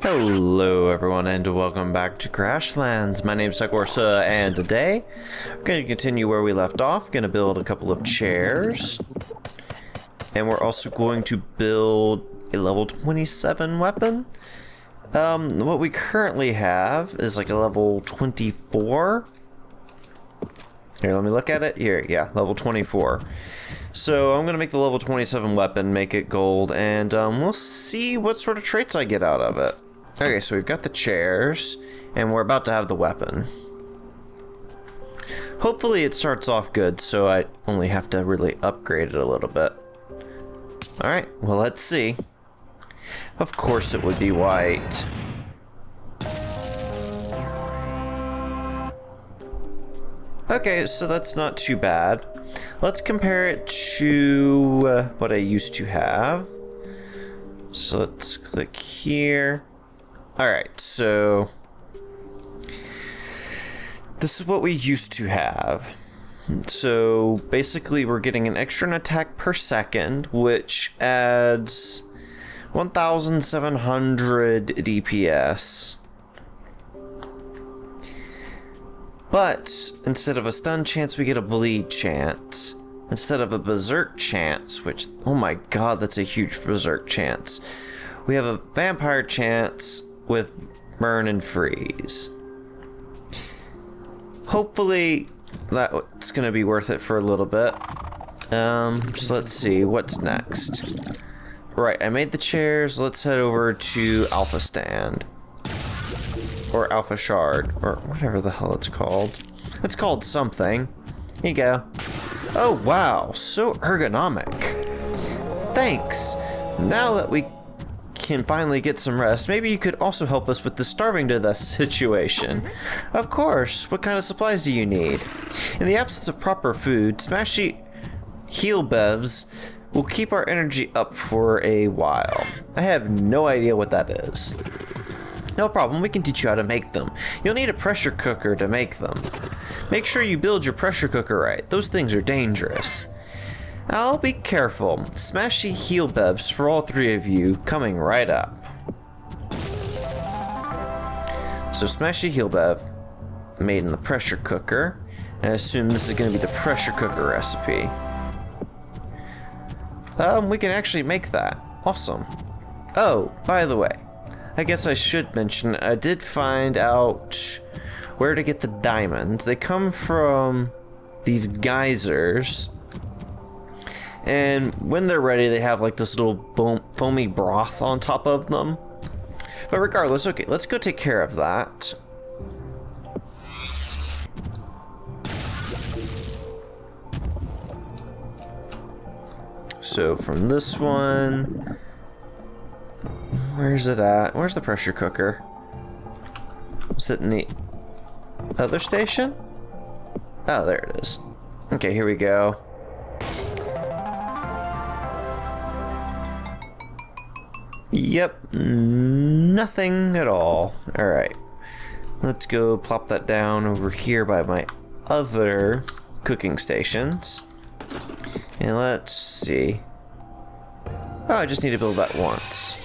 Hello everyone and welcome back to Crashlands. My name's Sagorsa and today I'm going to continue where we left off. Going to build a couple of chairs. And we're also going to build a level 27 weapon. What we currently have is like a level 24. Here, let me look at it. Here, yeah, level 24. So I'm going to make the level 27 weapon, make it gold, and we'll see what sort of traits I get out of it. Okay, so we've got the chairs, and we're about to have the weapon. Hopefully it starts off good, so I only have to really upgrade it a little bit. Alright, well let's see. Of course it would be white. Okay, so that's not too bad. Let's compare it to what I used to have. So let's click here. Alright, so this is what we used to have. So basically we're getting an extra attack per second, which adds 1,700 DPS. But instead of a stun chance, we get a bleed chance. Instead of a berserk chance, which, oh my god, that's a huge berserk chance. We have a vampire chance with burn and freeze. Hopefully that's gonna be worth it for a little bit. So let's see, what's next? Right, I made the chairs. Let's head over to Alpha Stand. Or Alpha Shard, or whatever the hell it's called. It's called something. Here you go. Oh wow, so ergonomic. Thanks. Now that we can finally get some rest, maybe you could also help us with the starving to death situation. Of course. What kind of supplies do you need? In the absence of proper food, smashy heal bevs will keep our energy up for a while. I have no idea what that is. No problem, we can teach you how to make them. You'll need a pressure cooker to make them. Make sure you build your pressure cooker right. Those things are dangerous. I'll be careful. Smashy heal bevs for all three of you, coming right up. So smashy heal bev, made in the pressure cooker. And I assume this is going to be the pressure cooker recipe. We can actually make that. Awesome. Oh, by the way, I guess I should mention, I did find out where to get the diamonds. They come from these geysers. And when they're ready, they have like this little foamy broth on top of them. But regardless, okay, let's go take care of that. So from this one, where's it at? Where's the pressure cooker? Is it in the other station? Oh, there it is. Okay, here we go. Yep, nothing at all. Alright, let's go plop that down over here by my other cooking stations. And let's see. Oh, I just need to build that once.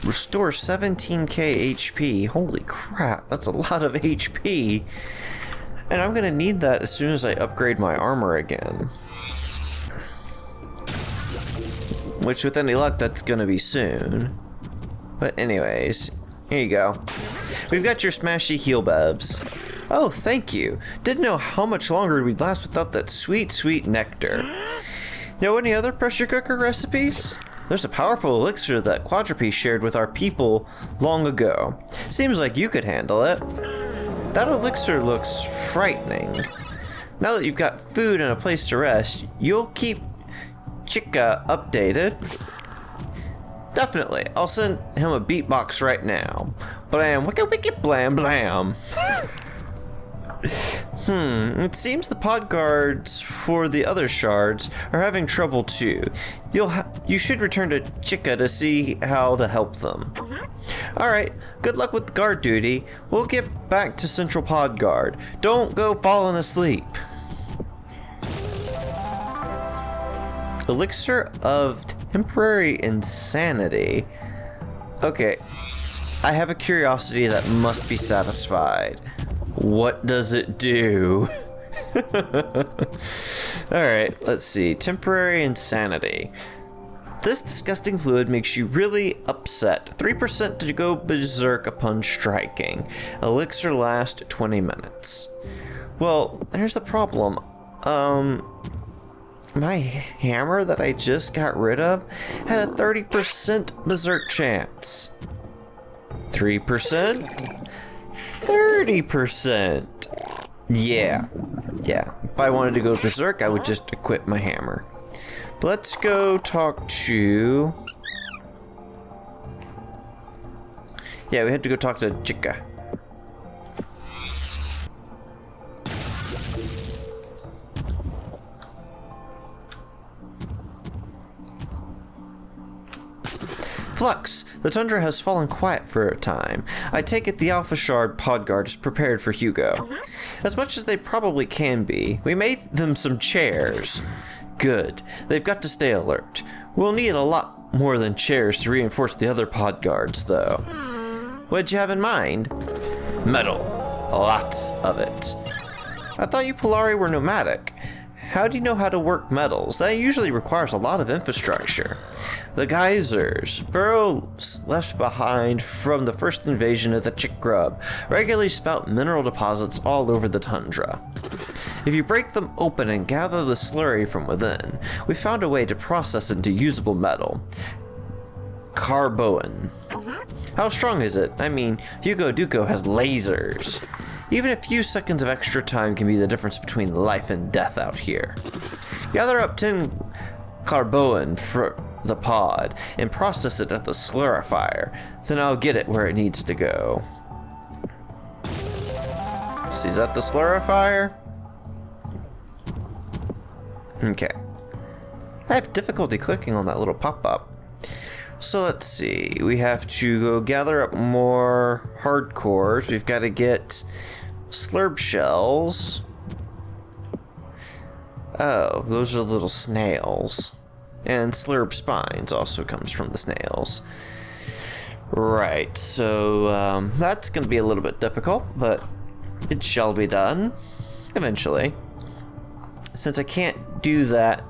Restore 17k HP. Holy crap, that's a lot of HP. And I'm gonna need that as soon as I upgrade my armor again. Which, with any luck, that's gonna be soon. But anyways, here you go. We've got your smashy heal bevs. Oh, thank you. Didn't know how much longer we'd last without that sweet, sweet nectar. Know any other pressure cooker recipes? There's a powerful elixir that Quadropi shared with our people long ago. Seems like you could handle it. That elixir looks frightening. Now that you've got food and a place to rest, you'll keep Chicka updated. Definitely, I'll send him a beatbox right now. Blam, wicka wicka blam blam. It seems the pod guards for the other shards are having trouble too. You should return to Chicka to see how to help them. Alright, good luck with guard duty. We'll get back to Central Pod Guard. Don't go falling asleep. Elixir of temporary insanity. Okay. I have a curiosity that must be satisfied. What does it do? Alright, let's see. Temporary insanity. This disgusting fluid makes you really upset. 3% to go berserk upon striking. Elixir lasts 20 minutes. Well, here's the problem. My hammer that I just got rid of had a 30% berserk chance. 3%? 30%! Yeah. If I wanted to go berserk, I would just equip my hammer. But let's go talk to... Yeah, we had to go talk to Chicka. Flux, the tundra has fallen quiet for a time. I take it the Alpha Shard pod guard is prepared for Hugo. As much as they probably can be. We made them some chairs. Good. They've got to stay alert. We'll need a lot more than chairs to reinforce the other pod guards, though. What'd you have in mind? Metal. Lots of it. I thought you Polari were nomadic. How do you know how to work metals? That usually requires a lot of infrastructure. The geysers, burrows left behind from the first invasion of the Chicka, regularly spout mineral deposits all over the tundra. If you break them open and gather the slurry from within, we found a way to process into usable metal. Carboan. How strong is it? I mean, Hugo Duco has lasers. Even a few seconds of extra time can be the difference between life and death out here. Gather up 10 carboan for the pod and process it at the slurifier. Then I'll get it where it needs to go. See, is that the slurifier? Okay. I have difficulty clicking on that little pop-up. So let's see. We have to go gather up more hardcores. We've got to get slurp shells. Oh, those are little snails. And slurp spines also comes from the snails. Right, so that's going to be a little bit difficult, but it shall be done eventually. Since I can't do that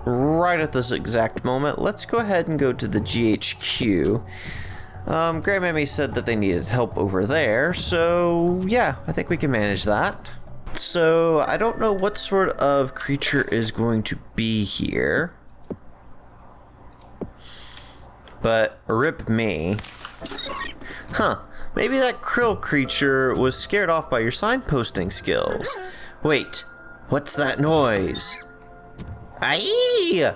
right at this exact moment, let's go ahead and go to the GHQ. Grandmammy said that they needed help over there, so yeah, I think we can manage that. So I don't know what sort of creature is going to be here, but rip me. Huh, maybe that krill creature was scared off by your signposting skills. Wait, what's that noise? Aye!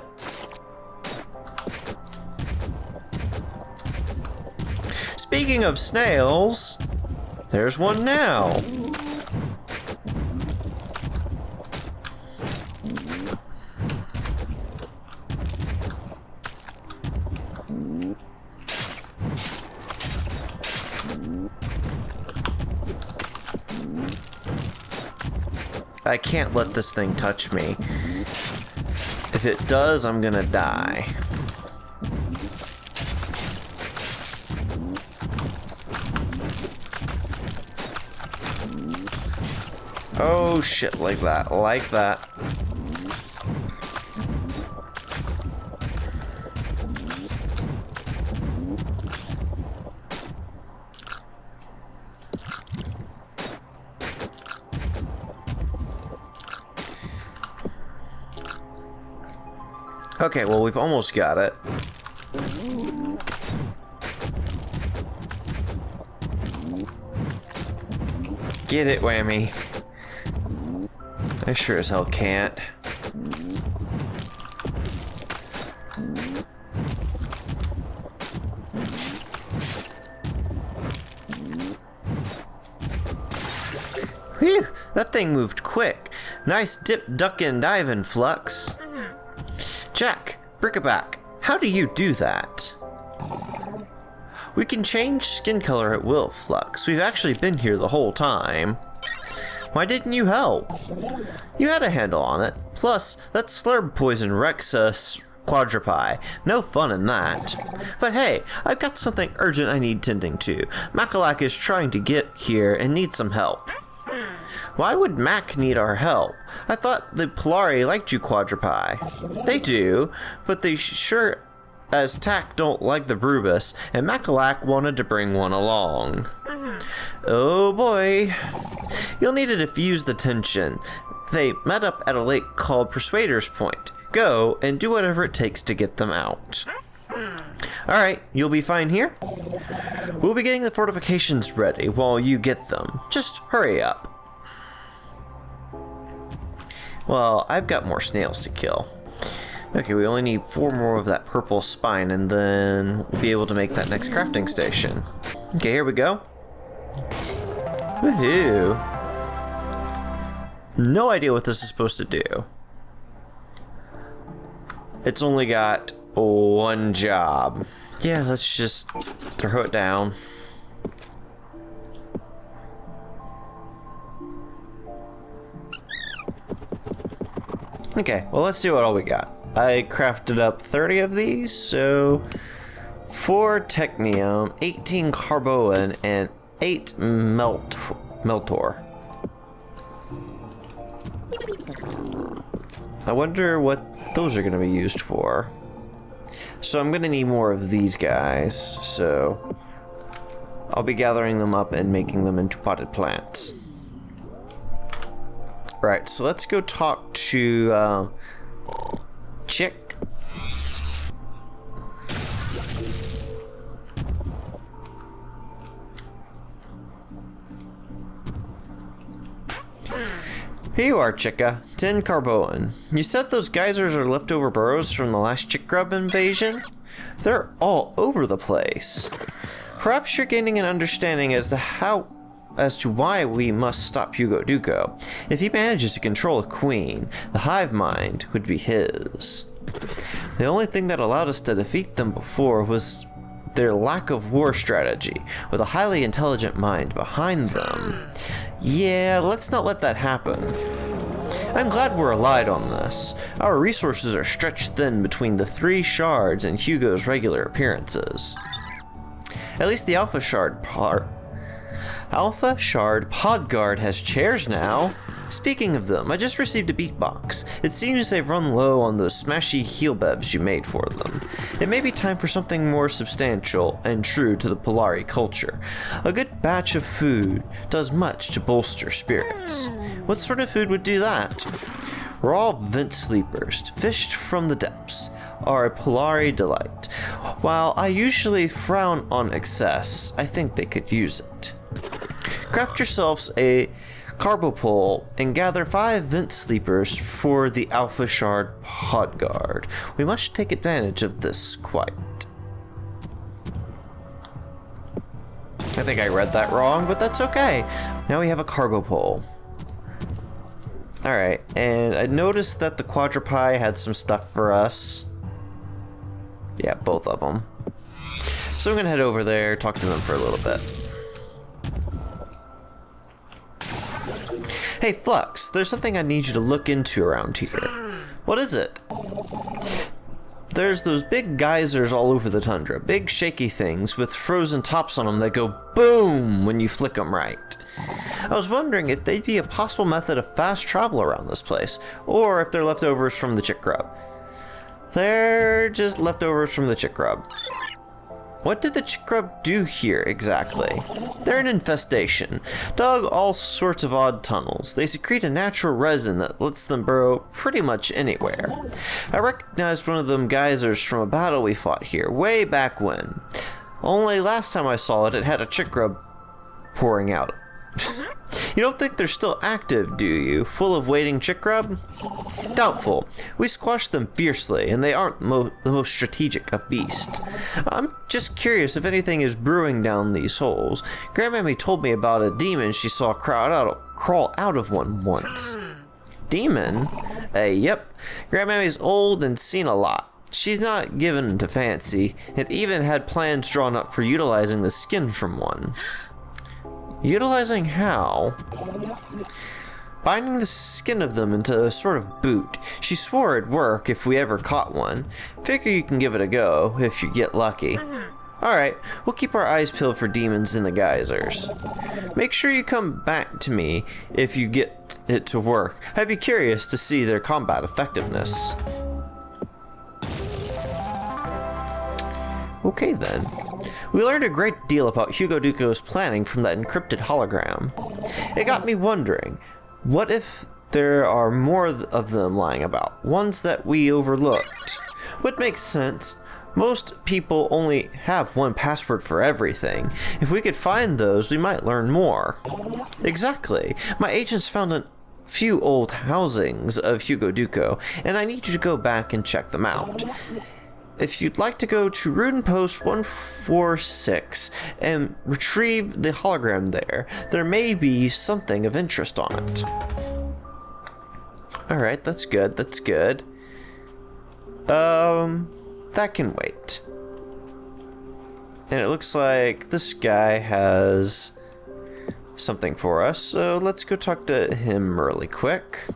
Speaking of snails, there's one now. I can't let this thing touch me. If it does, I'm gonna die. Oh shit, like that, like that. Okay, well, we've almost got it. Get it, Whammy. I sure as hell can't. Whew, that thing moved quick. Nice dip, duck, and diving, Flux. Jack, Brick-a-back, how do you do that? We can change skin color at will, Flux. We've actually been here the whole time. Why didn't you help? You had a handle on it. Plus, that slurb poison wrecks us quadropi. No fun in that. But hey, I've got something urgent I need tending to. Macalac is trying to get here and needs some help. Why would Mac need our help? I thought the Polari liked you quadropi. They do, but they sure as tack don't like the Brubus, and Macalac wanted to bring one along. Oh boy. You'll need to diffuse the tension. They met up at a lake called Persuader's Point. Go and do whatever it takes to get them out. Alright, you'll be fine here? We'll be getting the fortifications ready while you get them. Just hurry up. Well, I've got more snails to kill. Okay, we only need 4 more of that purple spine, and then we'll be able to make that next crafting station. Okay, here we go. Woohoo! No idea what this is supposed to do. It's only got 1 job. Yeah, let's just throw it down. Okay, well, let's see what all we got. I crafted up 30 of these, so 4 technium, 18 carboan, and 8 meltor. I wonder what those are going to be used for. So I'm going to need more of these guys, so I'll be gathering them up and making them into potted plants. Right, so let's go talk to Chick. Here you are, Chicka. 10 carboan. You said those geysers are leftover burrows from the last Chickrub invasion? They're all over the place. Perhaps you're gaining an understanding as to why we must stop Hugo Duco. If he manages to control a queen, the hive mind would be his. The only thing that allowed us to defeat them before was their lack of war strategy, with a highly intelligent mind behind them. Yeah, let's not let that happen. I'm glad we're allied on this. Our resources are stretched thin between the 3 shards and Hugo's regular appearances. At least the Alpha Shard Podguard has chairs now. Speaking of them, I just received a beatbox. It seems they've run low on those smashy heel bevs you made for them. It may be time for something more substantial and true to the Polari culture. A good batch of food does much to bolster spirits. What sort of food would do that? Raw vent sleepers, fished from the depths, are a Polari delight. While I usually frown on excess, I think they could use it. Craft yourselves a carbopole and gather 5 vent sleepers for the Alpha Shard Podguard. We must take advantage of this quite. I think I read that wrong, but that's okay. Now we have a carbopole. Alright, and I noticed that the quadropi had some stuff for us. Yeah, both of them. So I'm gonna head over there, talk to them for a little bit. Hey Flux, there's something I need you to look into around here. What is it? There's those big geysers all over the tundra, big shaky things with frozen tops on them that go boom when you flick them right. I was wondering if they'd be a possible method of fast travel around this place, or if they're leftovers from the Chickrub. They're just leftovers from the Chickrub. What did the Chickrub do here exactly? They're an infestation. Dug all sorts of odd tunnels. They secrete a natural resin that lets them burrow pretty much anywhere. I recognized one of them geysers from a battle we fought here way back when. Only last time I saw it, it had a Chickrub pouring out. You don't think they're still active, do you? Full of waiting Chickrub? Doubtful. We squashed them fiercely, and they aren't the most strategic of beasts. I'm just curious if anything is brewing down these holes. Grandmammy told me about a demon she saw crawl out of one once. Demon? Yep. Grandmammy's old and seen a lot. She's not given to fancy, and even had plans drawn up for utilizing the skin from one. Utilizing how? binding the skin of them into a sort of boot. She swore it'd work if we ever caught one. Figure you can give it a go if you get lucky. Alright, we'll keep our eyes peeled for demons in the geysers. Make sure you come back to me if you get it to work. I'd be curious to see their combat effectiveness. Okay then. We learned a great deal about Hugo Duco's planning from that encrypted hologram. It got me wondering, what if there are more of them lying about, ones that we overlooked? Would make sense. Most people only have one password for everything. If we could find those, we might learn more. Exactly. My agents found a few old housings of Hugo Duco, and I need you to go back and check them out. If you'd like to go to Ruden Post 146 and retrieve the hologram there may be something of interest on it. Alright, that's good, that's good. That can wait. And it looks like this guy has something for us, so let's go talk to him really quick.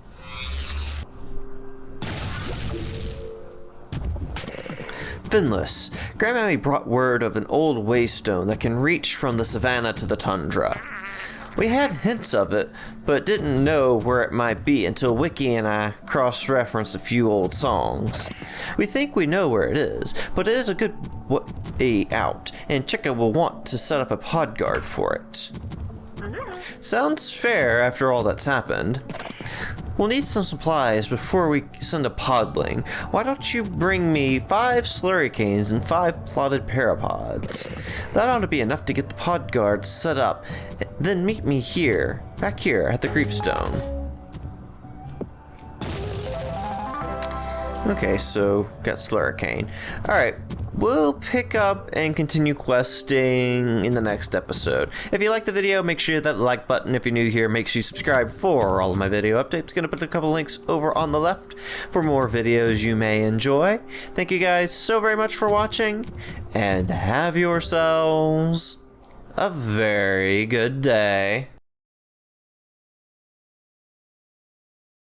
Finless, Grandmammy brought word of an old waystone that can reach from the savannah to the tundra. We had hints of it, but didn't know where it might be until Wiki and I cross-referenced a few old songs. We think we know where it is, but it is a good way out, and Chicka will want to set up a pod guard for it. Sounds fair after all that's happened. We'll need some supplies before we send a podling. Why don't you bring me 5 slurricanes and 5 plotted parapods? That ought to be enough to get the pod guard set up. Then meet me back here at the creepstone. Okay, so got slurricane. Alright, we'll pick up and continue questing in the next episode. If you like the video, make sure you hit that like button. If you're new here, make sure you subscribe for all of my video updates. Gonna put a couple links over on the left for more videos you may enjoy. Thank you guys so very much for watching, and have yourselves a very good day.